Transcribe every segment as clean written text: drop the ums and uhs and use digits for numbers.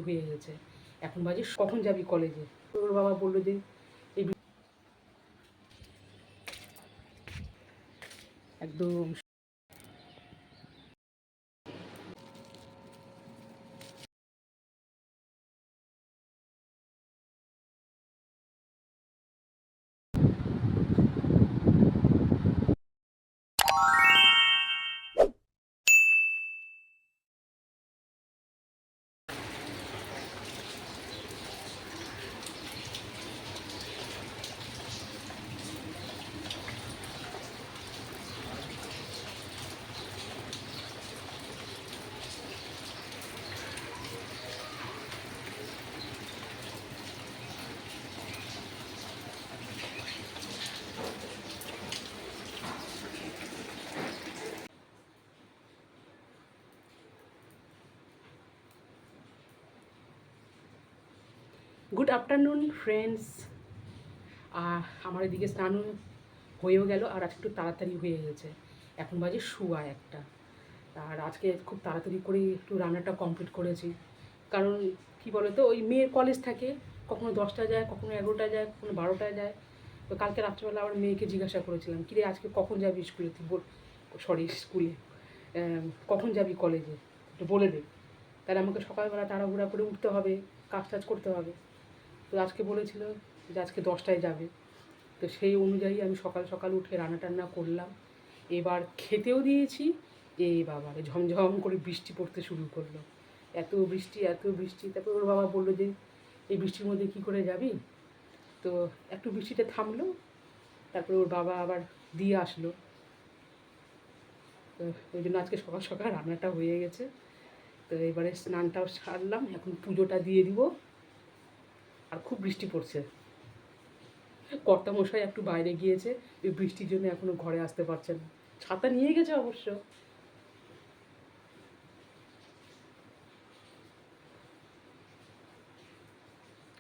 হয়ে গেছে। এখন বাজে কখন যাবি কলেজে? ওর বাবা বললো যে এই একদম গুড আফটারনুন ফ্রেন্ডস। আমার এদিকে স্নান হয়েও গেল আর আজকে একটু তাড়াতাড়ি হয়ে গেছে। এখন বাজে 1:15। আর আজকে খুব তাড়াতাড়ি করে একটু রান্নাটা কমপ্লিট করেছি, কারণ কি বলো তো, ওই মেয়ের কলেজ থাকে, কখনো 10টা যায়, কখনো 11টা যায়, কখনো 12টায় যায়। তো কালকে রাত্রেবেলা আবার মেয়েকে জিজ্ঞাসা করেছিলাম, কিরে আজকে কখন যাবি স্কুলে? স্কুলে কখন যাবি কলেজে, একটু বলে দে। তাহলে আমাকে সকালবেলা তাড়াহুড়া করে উঠতে হবে, কাজ টাজ করতে হবে। তো আজকে বলেছিল যে আজকে 10টায় যাবে। তো সেই অনুযায়ী আমি সকাল সকাল উঠে রান্না টান্না করলাম, এবার খেতেও দিয়েছি। বাবা ঝমঝম করে বৃষ্টি পড়তে শুরু করলো, এত বৃষ্টি এত বৃষ্টি। তারপর ওর বাবা বললো যে এই বৃষ্টির মধ্যে কী করে যাবি? তো একটু বৃষ্টিটা থামলো, তারপরে ওর বাবা আবার দিয়ে আসলো। তো ওই জন্য আজকে সকাল সকাল রান্নাটা হয়ে গেছে। তো এবারে স্নানটাও সারলাম, এখন পুজোটা দিয়ে দিব। আর খুব বৃষ্টি পড়ছে, কর্তামশাই একটু বাইরে গিয়েছে, এই বৃষ্টির জন্য এখনো ঘরে আসতে পারছে না। ছাতা নিয়ে গেছে অবশ্য।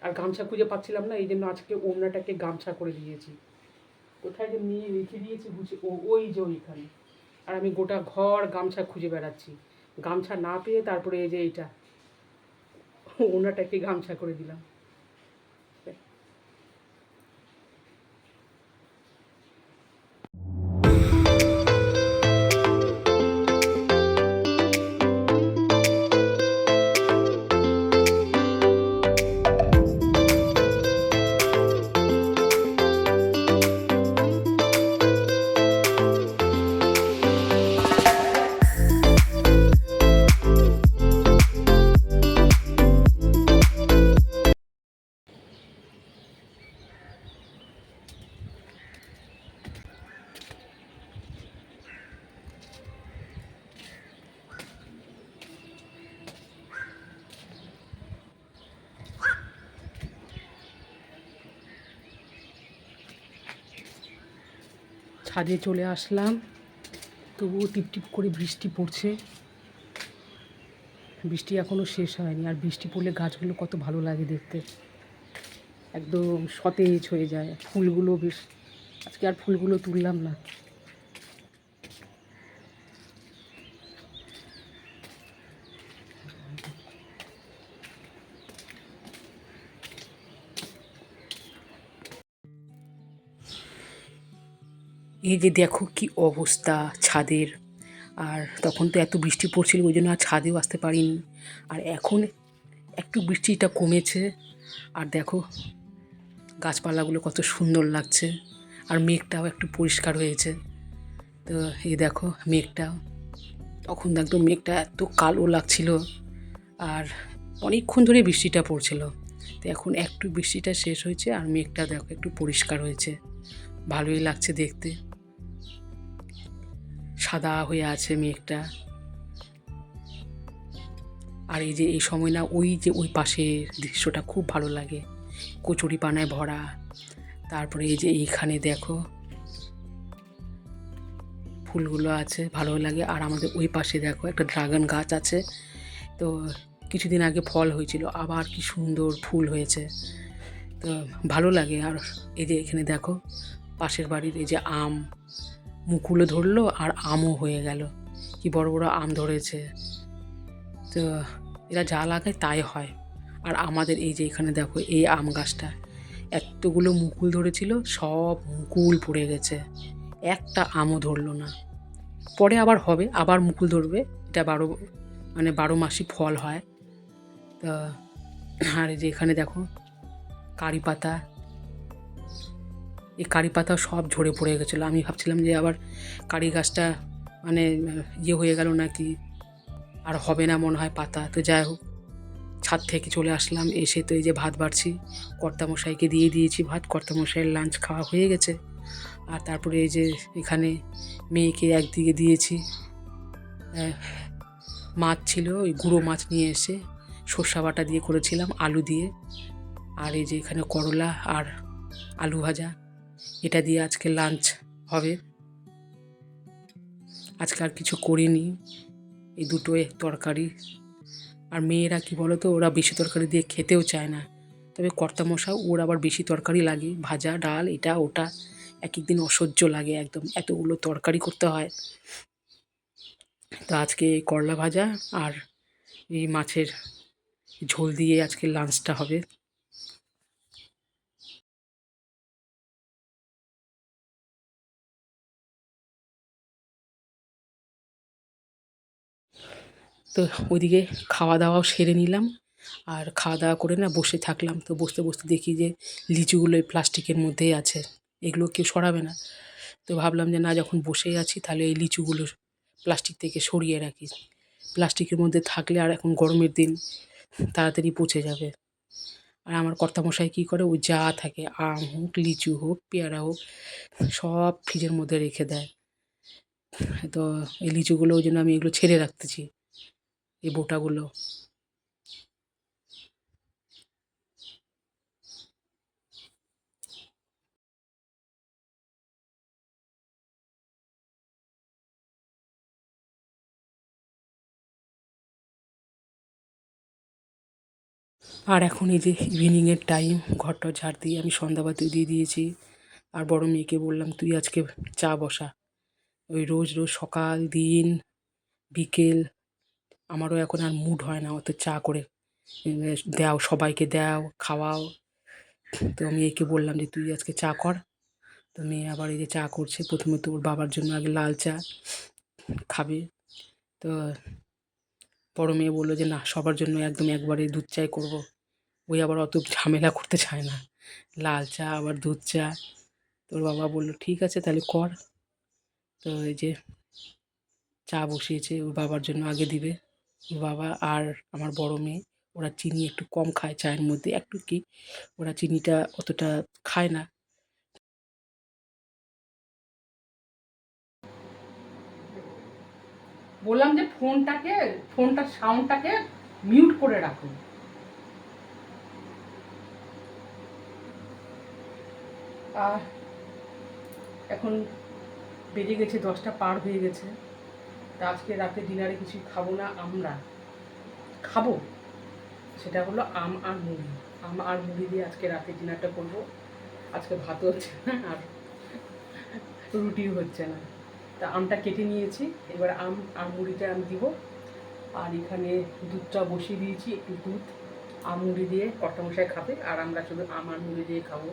আর গামছা খুঁজে পাচ্ছিলাম না, এই জন্য আজকে ওড়নাটাকে গামছা করে দিয়েছি। কোথায় যে নিয়ে রেখে দিয়েছি বুঝি, ওই যে ওইখানে। আর আমি গোটা ঘর গামছা খুঁজে বেড়াচ্ছি, গামছা না পেয়ে তারপরে এই যে এইটা ওড়নাটাকে গামছা করে দিলাম। ছাদে চলে আসলাম, তবুও টিপটিপ করে বৃষ্টি পড়ছে। বৃষ্টি এখনও শেষ হয়নি, আর বৃষ্টি পড়লে গাছগুলো কত ভালো লাগে দেখতে, একদম সতেজ হয়ে যায়। ফুলগুলো বেশ, আজকে আর ফুলগুলো তুললাম না। এই যে দেখো কি অবস্থা ছাদের। আর তখন তো এত বৃষ্টি পড়ছিল, ওই জন্য আর ছাদেও আসতে পারিনি। আর এখন একটু বৃষ্টিটা কমেছে, আর দেখো গাছপালাগুলো কত সুন্দর লাগছে। আর মেঘটাও একটু পরিষ্কার হয়েছে। তো এই দেখো মেঘটা, তখন একদম মেঘটা এত কালো লাগছিল। আর অনেকক্ষণ ধরে বৃষ্টিটা পড়ছিল, তো এখন একটু বৃষ্টিটা শেষ হয়েছে, আর মেঘটা দেখো একটু পরিষ্কার হয়েছে, ভালোই লাগছে দেখতে। সাদা হয়ে আছে মেঘটা। আর এই যে এই সময় না, ওই যে ওই পাশের দৃশ্যটা খুব ভালো লাগে, কচুরি পানায় ভরা। তারপরে এই যে এইখানে দেখো ফুলগুলো আছে, ভালো লাগে। আর আমাদের ওই পাশে দেখো একটা ড্রাগন গাছ আছে, তো কিছুদিন আগে ফল হয়েছিল, আবার কি সুন্দর ফুল হয়েছে, তো ভালো লাগে। আর এই যে এখানে দেখো পাশের বাড়ির এই যে আম, মুকুলও ধরলো আর আমও হয়ে গেল, কি বড় বড় আম ধরেছে। তো এরা যা লাগায় তাই হয়। আর আমাদের এই যে এখানে দেখো এই আম গাছটা এতগুলো মুকুল ধরেছিল, সব মুকুল পড়ে গেছে, একটা আমও ধরলো না। পরে আবার হবে, আবার মুকুল ধরবে, এটা 12 মাসই ফল হয়। তা আর এই যে এখানে দেখো কারি পাতা, এই কারি পাতা সব ঝরে পড়ে গেছিলো। আমি ভাবছিলাম যে আবার কারি গাছটা মানে ইয়ে হয়ে গেল নাকি, আর হবে না মনে হয় পাতা। তো যাই হোক, ছাদ থেকে চলে আসলাম, এসে তো এই যে ভাত বাড়ছি, কর্তামশাইকে দিয়ে দিয়েছি ভাত, কর্তামশাইয়ের লাঞ্চ খাওয়া হয়ে গেছে। আর তারপরে এই যে এখানে মেয়েকে একদিকে দিয়েছি, মাছ ছিল, ওই গুঁড়ো মাছ নিয়ে এসে সর্ষা বাটা দিয়ে করেছিলাম আলু দিয়ে। আর এই যে এখানে করলা আর আলু ভাজা, এটা দিয়ে আজকে লাঞ্চ হবে। আজকে আর কিছু করিনি, এই দুটোই তরকারি। আর মেয়েরা কি বলো তো, ওরা বেশি তরকারি দিয়ে খেতেও চায় না, তবে কর্তামশাই ওর আবার বেশি তরকারি লাগে, ভাজা ডাল এটা ওটা, এক এক দিন অসহ্য লাগে একদম, এতগুলো তরকারি করতে হয়। তো আজকে করলা ভাজা আর এই মাছের ঝোল দিয়ে আজকে লাঞ্চটা হবে। তো ওইদিকে খাওয়া দাওয়াও সেরে নিলাম, আর খাওয়া দাওয়া করে না বসে থাকলাম। তো বসতে বসতে দেখি যে লিচুগুলো এই প্লাস্টিকের মধ্যেই আছে, এগুলো কেউ সরাবে না। তো ভাবলাম যে না, যখন বসেই আছি তাহলে এই লিচুগুলো প্লাস্টিক থেকে সরিয়ে রাখি, প্লাস্টিকের মধ্যে থাকলে আর এখন গরমের দিন তাড়াতাড়ি পচে যাবে। আর আমার কর্তামশাই কী করে, ওই যা থাকে আম হোক, লিচু হোক, পেয়ারা হোক, সব ফ্রিজের মধ্যে রেখে দেয়। তো এই লিচুগুলো ওই জন্য আমি এগুলো ছেড়ে রাখতেছি, এই বোটাগুলো। আর এখন এই যে ইভিনিংয়ের টাইম, ঘরটা ঝাড় দিয়ে আমি সন্ধ্যাবাতি দিয়ে দিয়েছি। আর বড় মেয়েকে বললাম তুই আজকে চা বসা, ওই রোজ রোজ সকাল দিন বিকেল, আমারও এখন আর মুড হয় না অত চা করে দাও, সবাইকে দাও, খাওয়াও। তো মেয়েকে বললাম যে তুই আজকে চা কর। তো মেয়ে আবার এই যে চা করছে, প্রথমে তো ওর বাবার জন্য আগে লাল চা খাবে। তো বড় মেয়ে বললো যে না, সবার জন্য একদম একবারে দুধ চাই করব। ওই আবার অত ঝামেলা করতে চায় না, লাল চা আবার দুধ চা। তোর বাবা বললো ঠিক আছে তাহলে কর। তো এই যে চা বসিয়েছে, ওর বাবার জন্য আগে দিবে। ওর বাবা আর আমার বড় মেয়ে, ওরা চিনি একটু কম খায় চায়ের মধ্যে, একটু কি, ওরা চিনিটা অতটা খায় না। বললাম যে ফোনটার সাউন্ডটাকে মিউট করে রাখুন। আর এখন বেজে গেছে 10টা পার হয়ে গেছে। তা আজকে রাতে ডিনারে কিছু খাবো না, আমরা খাবো সেটা হলো আম আর মুড়ি। আম আর মুড়ি দিয়ে আজকে রাতে ডিনারটা করবো। আজকে ভাতও হচ্ছে না আর রুটিও হচ্ছে না। তা আমটা কেটে নিয়েছি, এবার আম আর মুড়িটা আমি দিব। আর এখানে দুধটা বসিয়ে দিয়েছি, একটু দুধ আম মুড়ি দিয়ে কর্তামশাই খাবে, আর আমরা শুধু আম আর মুড়ি দিয়ে খাবো।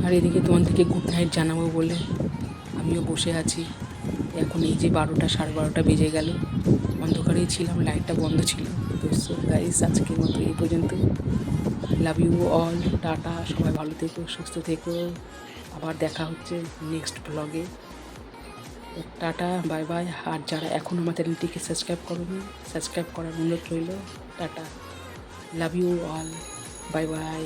আর এদিকে তোমাদেরকে গুড নাইট জানাবো বলে আমিও বসে আছি। এখন এই যে 12টা 12:30 বেজে গেল, অন্ধকারেই ছিলাম, লাইটটা বন্ধ ছিল। তো সো গাইস, আজকের মতো এই পর্যন্ত। লাভ ইউ অল, টাটা, সবাই ভালো থেকো, সুস্থ থেকো, আবার দেখা হচ্ছে নেক্সট ব্লগে। Tata, bye bye. আর যারা এখনও আমার চ্যানেলটিকে সাবস্ক্রাইব করোনি, সাবস্ক্রাইব করার অনুরোধ রইল। Tata, love you all, bye by.